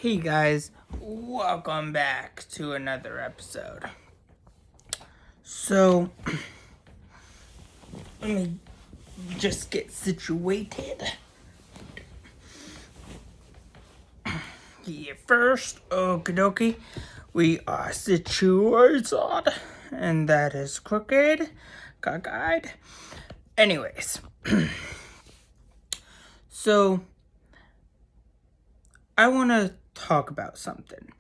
Hey guys, welcome back to another episode. So, let me just get situated. Yeah, first, okie dokie, we are situated, and that is crooked, cockeyed. Anyways, so, I want to talk about something.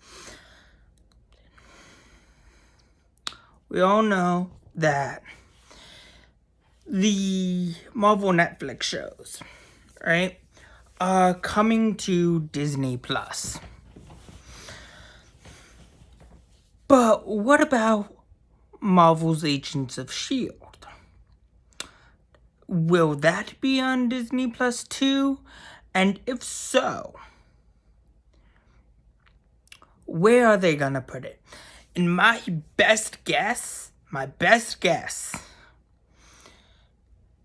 We all know that the Marvel Netflix shows, right, are coming to Disney Plus. But what about Marvel's Agents of S.H.I.E.L.D.? Will that be on Disney Plus too? And if so, where are they gonna put it? And my best guess,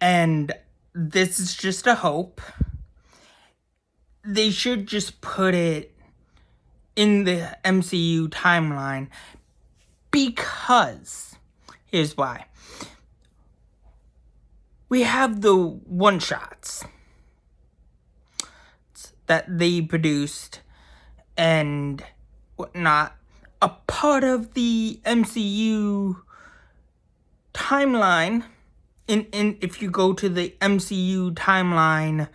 and this is just a hope, they should just put it in the MCU timeline, because here's why. We have the one-shots that they produced and whatnot, a part of the MCU timeline. In if you go to the MCU timeline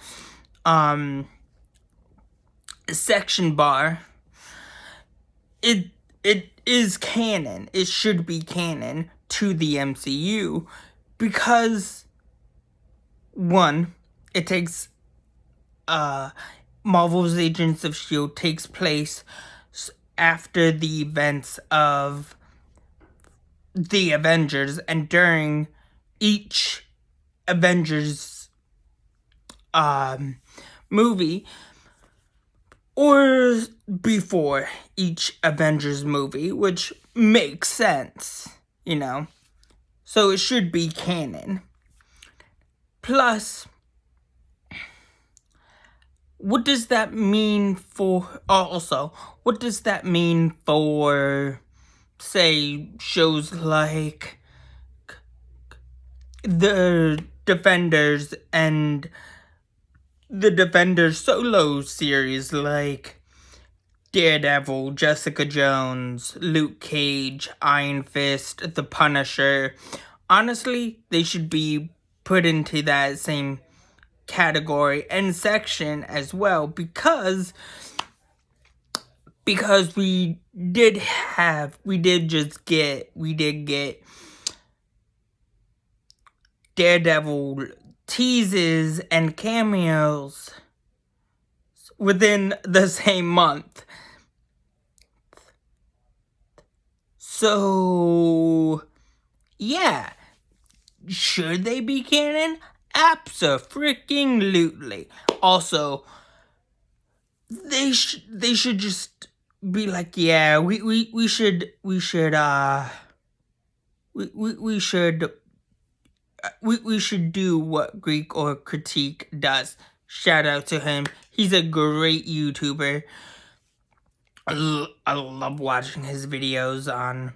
section bar, it is canon. It should be canon to the MCU because one, it takes Marvel's Agents of S.H.I.E.L.D. takes place after the events of the Avengers and during each Avengers movie, or before each Avengers movie, which makes sense, you know. So it should be canon. Plus, what does that mean for, what does that mean for, say, shows like the Defenders and the Defenders solo series like Daredevil, Jessica Jones, Luke Cage, Iron Fist, The Punisher? Honestly, they should be put into that same category and section as well, because we did get Daredevil teases and cameos within the same month. So, yeah. Should they be canon? Abso-freaking-lutely. Also, they should just be like, yeah, we should do what Greek or Critique does. Shout out to him. He's a great YouTuber. I love watching his videos on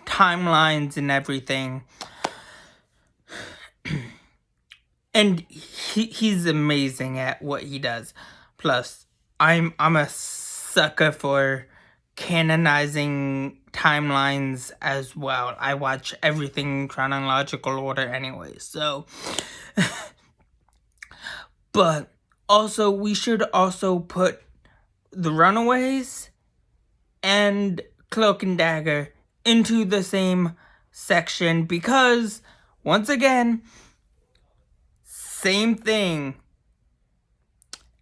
timelines and everything. And he's amazing at what he does. Plus, I'm a sucker for canonizing timelines as well. I watch everything in chronological order anyway, so. But also, we should also put the Runaways and Cloak and Dagger into the same section, because, once again, same thing.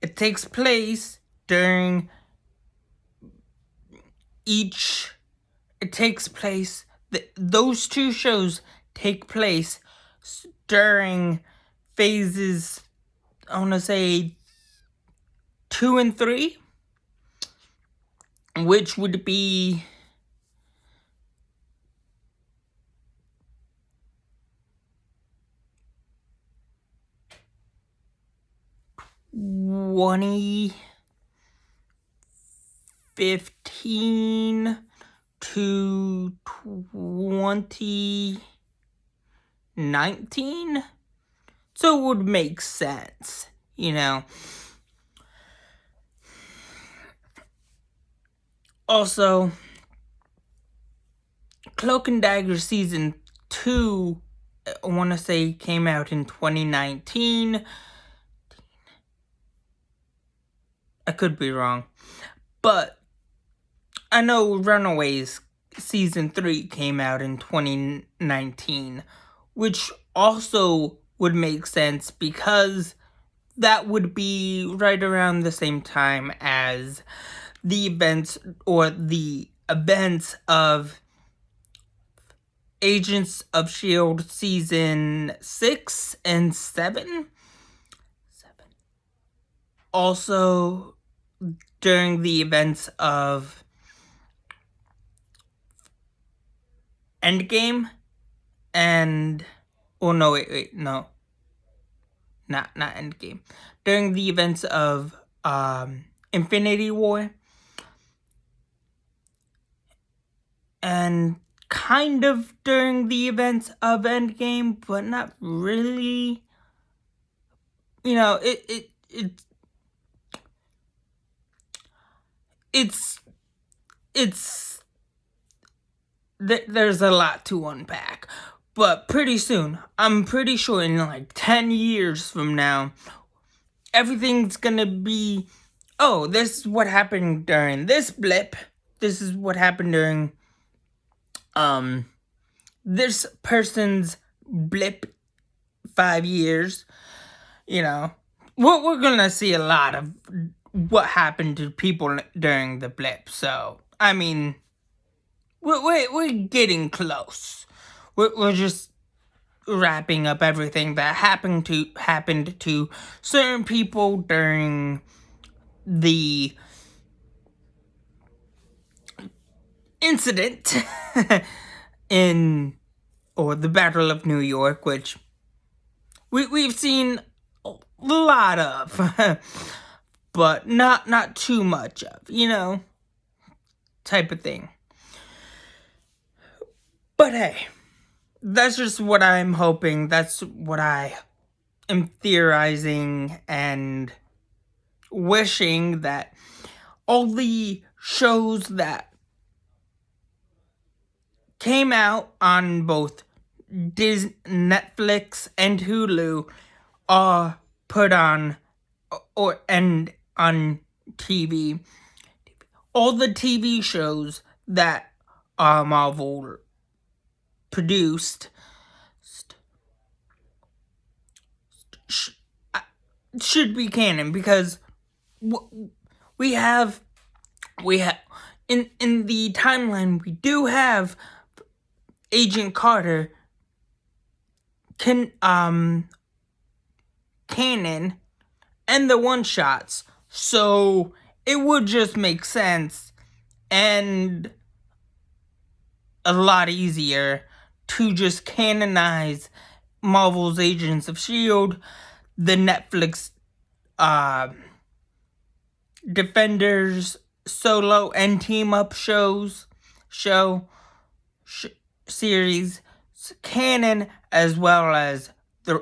It takes place during those two shows take place during phases, I want to say 2 and 3, which would be 2015 to 2019. So it would make sense, you know. Also, Cloak and Dagger Season 2, I want to say, came out in 2019. I could be wrong. But I know Runaways Season 3 came out in 2019, which also would make sense because that would be right around the same time as the events of Agents of S.H.I.E.L.D. Season 6 and 7. Also, during the events of Endgame and... Oh, no, wait, no. Not Endgame. During the events of Infinity War. And kind of during the events of Endgame, but not really. You know, there's a lot to unpack. But pretty soon, I'm pretty sure in like 10 years from now, everything's gonna be, oh, this is what happened during this blip. This is what happened during this person's blip 5 years. You know, we're gonna see a lot of what happened to people during the blip. So, I mean, we're getting close. We're just wrapping up everything that happened to certain people during the incident or the Battle of New York, which we've seen a lot of, but not too much of, you know, type of thing. But hey, that's just what I'm hoping. That's what I am theorizing and wishing, that all the shows that came out on both Netflix and Hulu are put on on TV. All the TV shows that Marvel produced should be canon, because we have in the timeline, we do have Agent Carter canon and the one-shots, so it would just make sense and a lot easier to just canonize Marvel's Agents of S.H.I.E.L.D., the Netflix Defenders solo and team-up series canon, as well as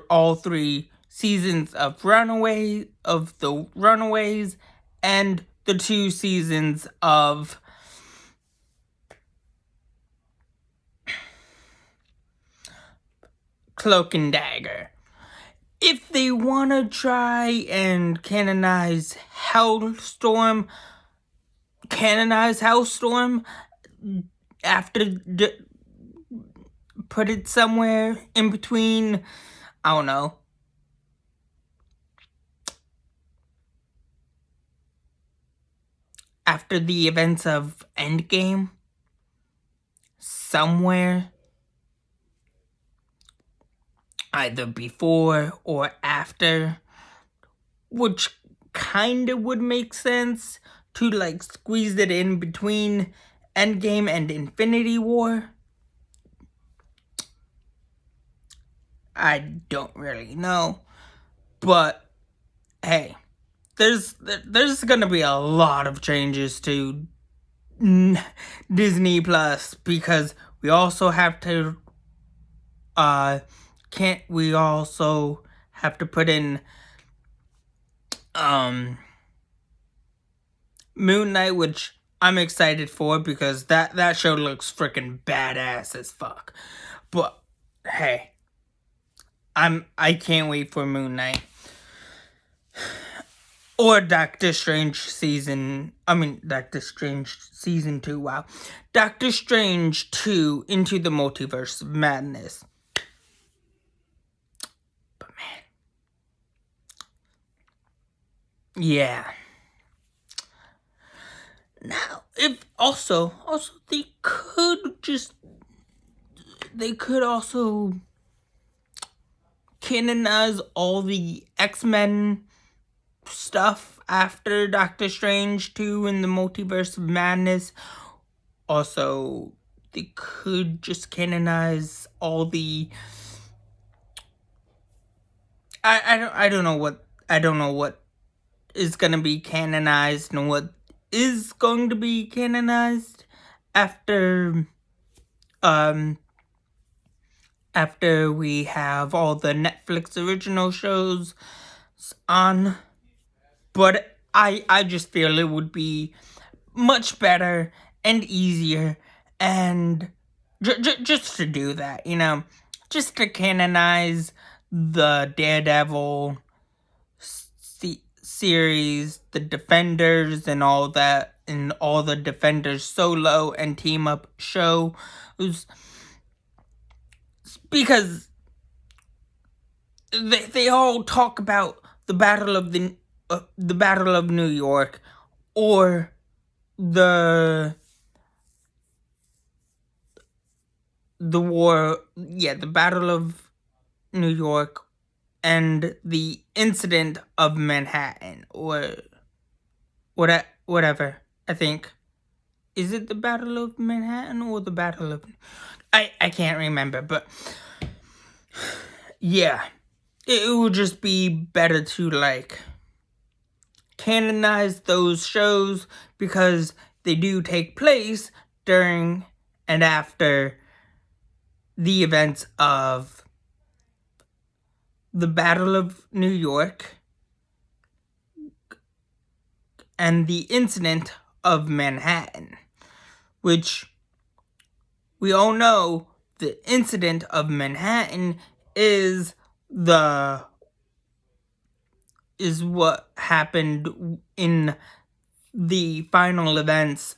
all 3 seasons of the Runaways, and the 2 seasons of Cloak and Dagger. If they want to try and canonize Hellstorm after put it somewhere in between, I don't know, after the events of Endgame, somewhere, either before or after, which kind of would make sense to like squeeze it in between Endgame and Infinity War. I don't really know, but hey, there's gonna be a lot of changes to Disney Plus, because we also have to can't we also have to put in Moon Knight, which I'm excited for, because that show looks freaking badass as fuck. But hey, I can't wait for Moon Knight. Or Doctor Strange season 2, wow. Doctor Strange 2 Into the Multiverse of Madness. But man. Yeah. Now, if also they could also canonize all the X-Men stuff after Doctor Strange 2 in the Multiverse of Madness. Also, they could just canonize all the I don't know what is gonna be canonized and what is going to be canonized after after we have all the Netflix original shows on. But I just feel it would be much better and easier, and just to do that, just to canonize the Daredevil series, the Defenders, and all that, and all the Defenders solo and team up shows, because they all talk about the Battle of New York, or the Battle of New York, and the incident of Manhattan, or whatever. I think, is it the Battle of Manhattan or the Battle of? I can't remember, but yeah, it would just be better to canonize those shows, because they do take place during and after the events of the Battle of New York and the incident of Manhattan, which we all know the incident of Manhattan is what happened in the final events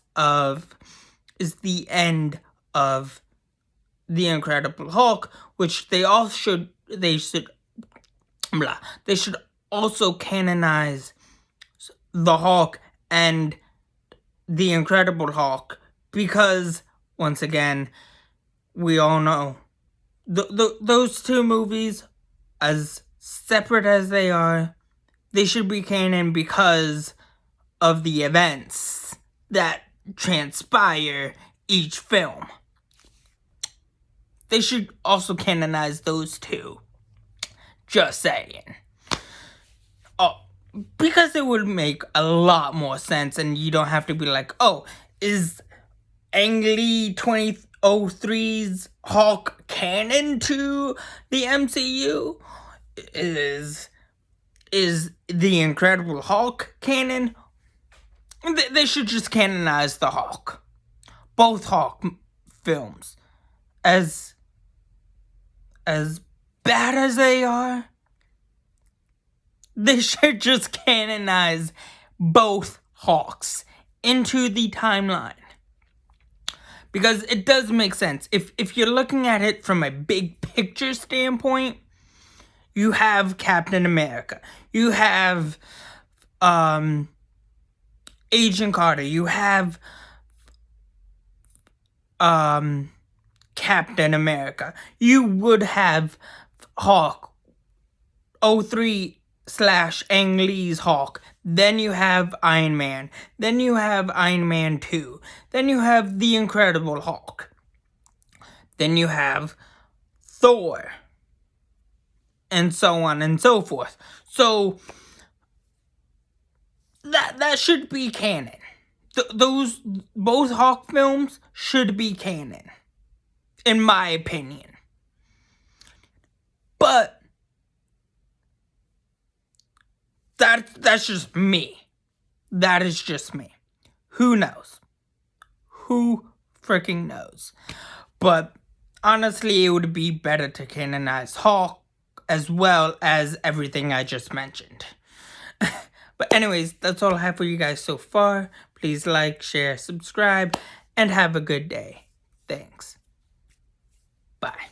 is the end of The Incredible Hulk, which they should also canonize the Hulk and The Incredible Hulk, because once again, we all know those two movies, as separate as they are, they should be canon because of the events that transpire each film. They should also canonize those two. Just saying. Oh, because it would make a lot more sense, and you don't have to be like, oh, is Ang Lee 2003's Hulk canon to the MCU? Is the Incredible Hulk canon? They should just canonize the Hulk. Both Hulk films. As bad as they are, they should just canonize both Hulks into the timeline. Because it does make sense. If you're looking at it from a big picture standpoint, you have Captain America. You have Agent Carter. You have Captain America. You would have Hulk 03/Ang Lee's Hulk. Then you have Iron Man. Then you have Iron Man 2. Then you have the Incredible Hulk. Then you have Thor. And so on and so forth. So that should be canon. Those both Hawk films should be canon, in my opinion. But that's just me. That is just me. Who knows? Who freaking knows? But honestly, it would be better to canonize Hawk as well as everything I just mentioned. But anyways, that's all I have for you guys so far. Please like, share, subscribe, and have a good day. Thanks. Bye.